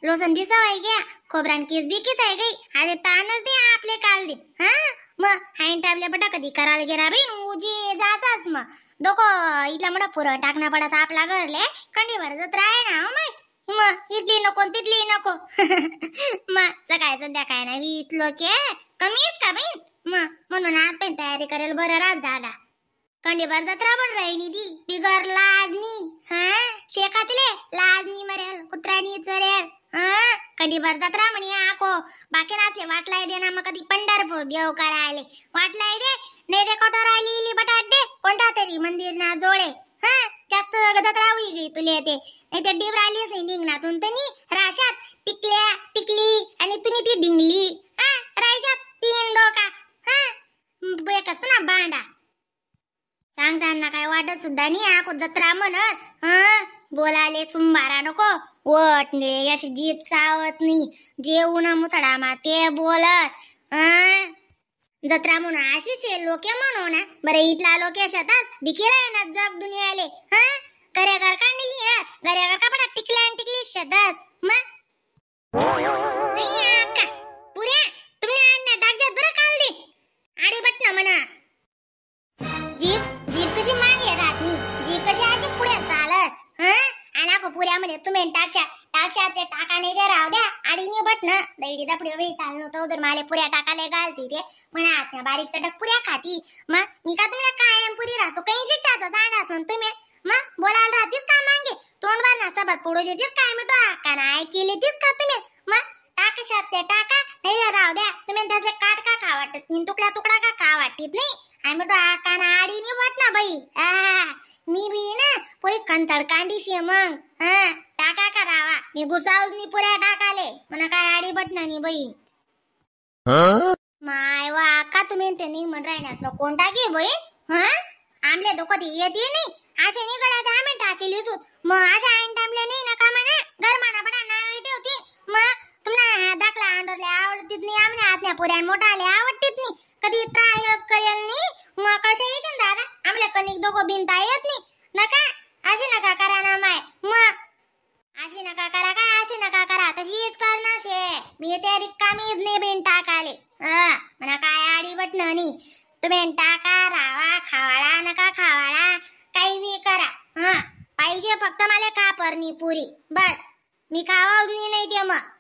लोसन बी सवाई घ्या खोबरान केस बी किसाय गई आले तानच दे आपले काल दे मग हाईन टाबले बटा कधी करायला गेला बाई उजी जासास मग दोको इथला मोठा पुरं टाकणं पडत आपला घरले कंडीवर जत राहे ना माय मग इथली नको तिथली नको मग सकाळी संध्याकाळी ना 20 लोक कमीच का बाई मग म्हणून आज पण तयारी करेल बरं राज दादा कंडीवर जत्रा पण राहिनी दी बिगर लाजनी शेकातले लाजनी मरेल कुत्रानी चरेल कंडीवर जत्रा म्हणे आको बाकी नाचले वाटलाय दे ना मग कधी पंढरपूर देव करायले वाटलाय दे नाही दे कटोरा लिहिली बटाट दे कोणता तरी मंदिर ना जोडे जास्त जत्रा होई गई तुले ते नाही ते डिबरालीच नाही निघणातून तनी राशात टिकल्या टिकली आणि तुम्ही ती डिंगली रायजात 3 डोका बेकच ना बांडा सांगताना काय वाटत सुद्धा नाही आको जत्रा म्हणस बोलाले सुंबारा नको वटणे अशी जीप सावत नाही जेवून मुसडा मा ते बोलस जत्रा म्हणून अशीच लोक म्हणू ना बरं इथला लोक शेतात दिखी राही ना जग दुनियाले घऱ्याघर काढली घऱ्याघर कपडा टिकल्या टिकली शेतात मग नाही अक्का पुऱ्या तुम्ही आणण्या टाकजात बरं काल दे आडी बटन म्हणा जीप जीप कशी मागे राहत नाही जीप कशी अशी पुढे चालत आणि को पुऱ्या म्हणे तुम्ही टाक्षा ते टाका नाही दे राव द्या आडी नि बटन दैडी दपडी वेळी चाललो तो उधर माले पुऱ्या टाकाले घालती ते म्हणा आत्या बारीक चटक पुऱ्या खाती मग मी का तुम्हाला कायम पुरी राहतो काही शिक्षात सांगा म्हणून तुम्ही मग बोलायला राहतीस का मागे तोंडवर ना सबत पडू देतीस काय मी तो का नाही केली तीस का तुम्ही मग टाकशात ते टाका नाही राव द्या तुम्ही त्याचे काट का खा वाटत नाही तुकडा तुकडा का खा वाटत नाही आम्ही तो काना आडी नि वाट ना बाई मी बी ना पुरी कंतड कांडीशी मग टाका करावा मी घुसावच नि पुऱ्या टाकाले म्हणा काय आडी बटना नि बाई माय वा का तुम्ही ते नाही म्हण राहण्यात कोण टाकी बाई आमले तो कधी येते नाही असे निघाला आम्ही टाकेली मग अशा आईन टामले नाही ना का म्हणा गरमाना बडा नाव ठेवती मग तुम्हाला दाखला अंडरले आवडतीत नाही आमने आतल्या पुऱ्या मोठाले आवडतीत नाही कधी ट्रायच करेल नाही मग कशा येते दादा आमले कणिक दोघं बिनता येत नाही नका अशी नका करा ना माय मग अशी नका करा काय अशी नका करा तशीच करणार शे मी त्या रिकामीच नाही बिन टाकाले म्हणा काय आडी बटन नाही तुम्ही टाका रावा खावाळा नका खावाळा काही बी करा पाहिजे फक्त मला कापरनी पुरी बस मी खावाच नाही ते मग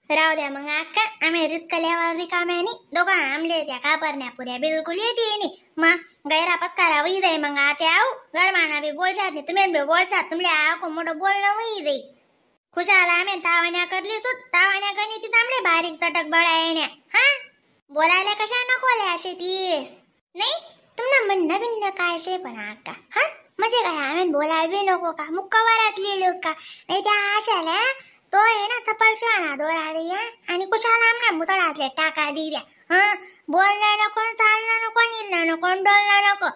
राहू द्या मग अक्का आम्ही रिचकल्यावर रिकाम्यानी दोघं आमले त्या कापरण्या पुऱ्या बिलकुल येते नाही मग गैरापच करावं जाई मग आता आऊ गरमाना बी बोलशात नाही तुम्ही बी बोलशात तुमले आखो मोठं बोलणं होई जाई खुशाला आम्ही तावाण्या करली सुत तावाण्या गणी ती चांगले बारीक सटक बळायण्या बोलायला कशा नकोले असे तीस नाही तुम्हाला म्हणणं बिन्न काय शे पण अक्का म्हणजे काय आम्ही बोलायला बी नको का मुक्कावरात लिहिलो का नाही त्या आशाला तो आहे ना चपल शिवाना दोराले या आणि कुशाला आमना मुसळातले टाका दिव्या बोलणं नको चालणं नको निलणं नको डोलणं नको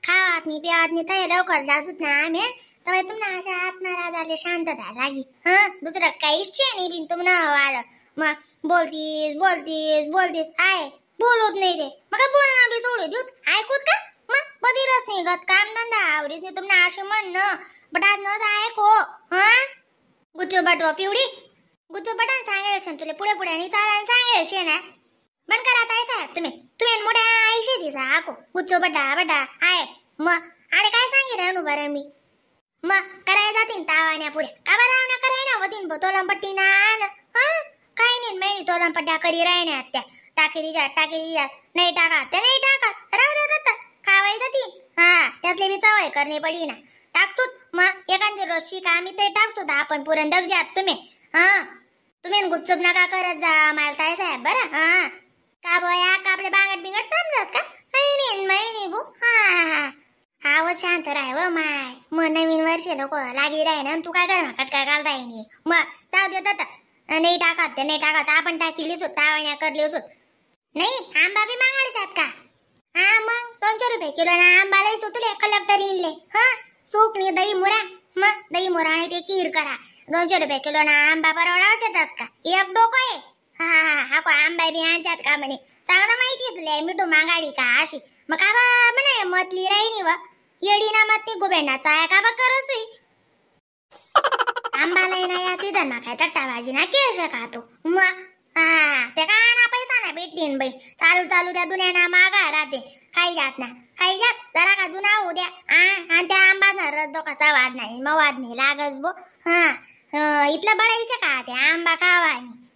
खावात नाही पिवात नाही तर लवकर जासूत ना आम्ही तर तुम्हाला अशा आत्मारा झाले शांतता लागी दुसरं काहीच नाही बिन तुम्हाला आलं मग बोलतीस आहे बोलत नाही रे मग बोलणं बी सोडू देऊत ऐकूत का मग बधीरच नाही गत काम धंदा आवडीच नाही तुम्हाला असे म्हणणं बटात न ऐको गुच्चू बटवा पिवडी गुच्चू बटान सांगेल छन तुले पुढे पुढे आणि चालान सांगेल छे ना बंद करा ताई साहेब तुम्ही मोठ्या आईशी दिसा आको गुच्चू बटा आहे मग अरे काय सांगे रे बरं मी मग कराय जातीन तावाण्या पुऱ्या का बरं रावण्या कराय ना वतीन तोलम पट्टी ना काही नाही महिनी तोलम पट्ट्या करी राहण्या त्या टाकी दिजात नाही टाका ते नाही टाका राहू देतात खावाय जाती त्यातले बी चवय करणे पडी ना टाकसूत मग एखादी रोज शिका आम्ही ते टाकसूत आपण पुरण दगजात तुम्ही गुच्चूप नका करत जा मला ताई साहेब बरं का बोया का आपले बांगट बिंगट समजास का महिनी बू हा व शांत राह व माय मग नवीन वर्ष नको लागी राही ना तू काय कर कटका घाल राही मग जाऊ देतात नाही टाकत ते नाही टाकत आपण टाकीली सुत तावण्या करली सुत नाही आंबा बी मागाडच्यात का मग 200 रुपये किलो ना आंबालाही सुतले कलेक्टर इनले सुकणी दही मुरा मग दही मुरा आणि ते खीर करा 200 रुपये किलो ना आंबा परवडावच्यातच का एक डोकं आहे हा को आंबा बी आणच्यात का म्हणे चांगलं माहिती तुला मिठू मागाडी का अशी मग का म्हणे मतली राहिनी व येडी ना मत नी गुबेंडाचा आहे का बा करसुई आंबाला ना या सीझन ना काय तट्टा भाजी ना केश खातो मग हा ते का ना पैसा ना भेटतीन बाई चालू चालू त्या दुनियाना मागा राहते काही जात ना काही जात जरा का जुना होऊ द्या आणि त्या आंबाचा रस दोकाचा वाद नाही मग वाद नाही लागस बो इथलं बडाईचे का ते आंबा खावा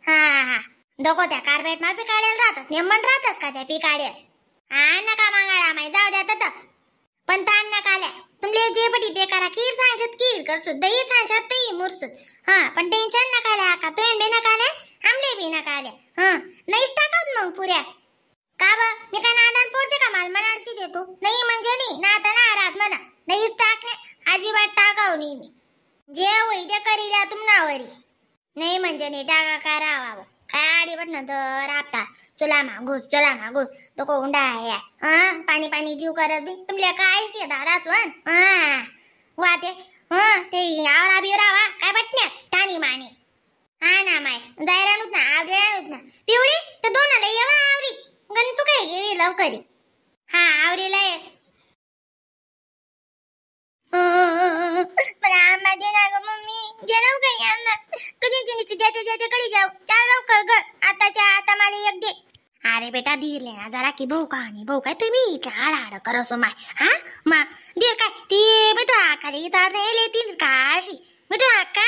हा दोको त्या कार्पेट मा पिकाडेल राहतात नेमन राहतात का त्या पिकाडेल नका मागाळा माही जाऊ द्या तर पण ताण नका आल्या तुमले जे पटी ते करा खीर सांगत खीर करसू दही सांगत दही मुरसूत पण टेन्शन नका आल्या का तुम्ही बी नका आल्या आमले बी नका आल्या नाहीच टाकात मग पुऱ्या का ब मी काय नादान पोरचे का माल मनाडशी देतो नाही म्हणजे नाही ना आता नाराज म्हणा नाहीच टाकणे अजिबात टाकाव नाही मी जे होई ते करील्या तुमनावरी नाही म्हणजे नाही टाका करावा काय आडी पडणं तर आपता चुला मागूस तो कोंडा आहे पाणी पाणी जीव करत बी तुमल्या काय शे दादा स्वन वा ते आवरा बिवरा वा काय बटण्या टाणी मानी ना माय जायरानूच ना आवरेनूच ना पिवळी तर दोनाला येवा आवरी गणसू काय येवी लवकरी आवरीला ये मला आंबा दे ना ग मम्मी दे लवकर आंबा कधी जिनीची देते कळी जाऊ चाल लवकर ग आता मला एक दे अरे बेटा धीरले ना जरा की भाऊ कहाणी भाऊ काय तुम्ही इथे आड करसो माय मा धीर काय ती बेटा खाली चालले ती काशी बेटा का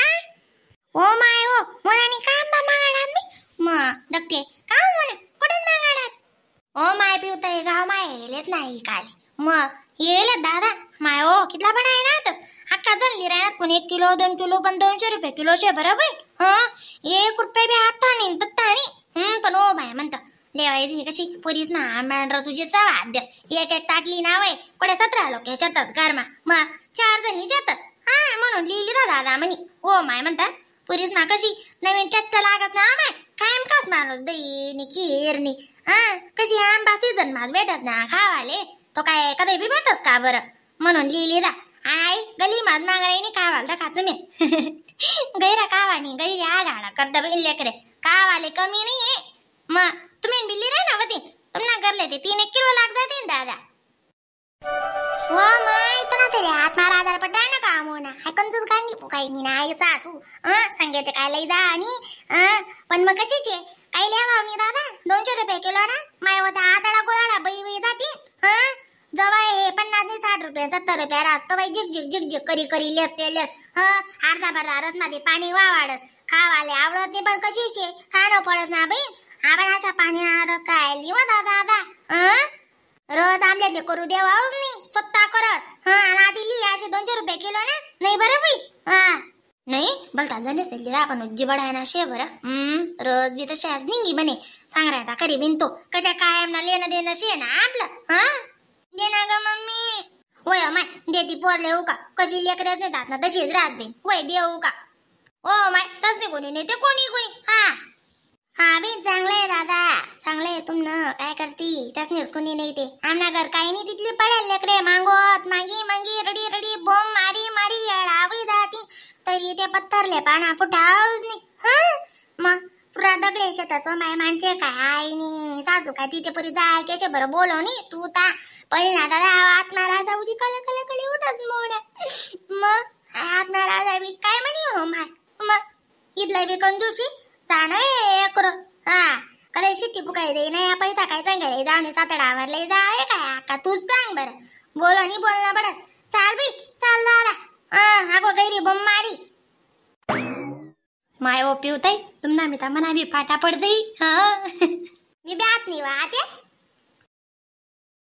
ओ माय ओ मोनानी का आंबा मागाडात मी दक्ते का मोना कुठून मागाडात ओ माय पिवताय गाव माय येलेत नाही काले येले दादा माय ओ कितला पण आहे ना तस अक्का जणली राहणार कोणी 1 किलो 2 किलो पण 200 रुपये किलो शे बरोबर 1 रुपये बी आता नाही तत्तानी पण ओ बाय म्हणता लेवायची कशी पुरीस ना आंबा तुझी सवा देस एक ताटली नावय कोडे 17 लोक याच्यातच गरमा मग 4 जणी जातच म्हणून लिहिली दादा म्हणी ओ माय म्हणता पुरीस ना कशी नवीन टेस्ट लागत ना माय कायम कास माणूस दही नि खीर नि कशी आंबा सीझन मास भेटत ना खावाले तो काय कधी बी भेटस का बरं म्हणून लिहिली दा आई गली माज मागराईने कावाल तर खातो मी गैरा कावानी गैरी आडा करता बहीण लेकरे कावाले कमी नाही मग तुम्ही बिल्ली रे ना वती तुमना करले ते 3 किलो लाग जाते दादा वो माय तना तेरे हात मारा आधार पटाय ना काम होना हाय कंजूस गांडी पुकाई नी ना आई सासू सांगते काय लई जा आणि पण मग कशीचे काय लेवावनी दादा 200 रुपये किलो ना माय होता आदळा गोदळा बाई जाती जवळ हे 50 ने 60 रुपये 70 रुपये रास्त बाई झिक करी लेस अर्धा रस मध्ये पाणी वावाडस खावाले आवडत नाही पण कशीचे खाणं पडस ना बाई आपण अशा पाणी रस काय लिवा दादा रस आमल्यातले करू देवा नाही स्वतः करस आणि आधी लिही असे 200 रुपये किलो ना नाही बरं बाई नाही बोलता जणेच दिली आपण उज्जी बडायना शे बरं रस बी तशी आज निंगी बने सांग राहता खरी बिनतो कशा कायम ना लेणं देणं शे ना आपलं दे ना ग मम्मी वय माय देती पोरले हो का कशी लेकरच नेतात ना तशीच राहत बिन वय देऊ का ओ माय तस नाही कोणी नेते कोणी बिन चांगले दादा चांगले तुमनं काय करती तसनेच कोणी नाही ते आमना घर काही नाही तिथली पडेल लेकरे मांगोत मागी रडी बोम मारी अडावी जाती तरी ते पत्तरले पाना फुटावच नाही मग पुरा दगडेच्या तसं माय मानचे काय नी सासू काय तिथे पुरी जाय त्याचे बरं बोलो नी तू ता पहिला दादा आत्मारा जाऊची कल उठस मोड्या मग आत्मारा जावी काय म्हणी हो माय मग इथला बी कंजूशी जाण एकरो कधी शिट्टी पुकाय दे ना पैसा काय सांगायला जाणे सातडावर लय जावे काय का तूच सांग बरं बोलो नी बोलणं पडत चाल बी चाल दादा आगो गैरी बम मारी माय ओ पिवताई तुमना मी मना भी फाटा पड़ गई मी ब्यात नहीं वाते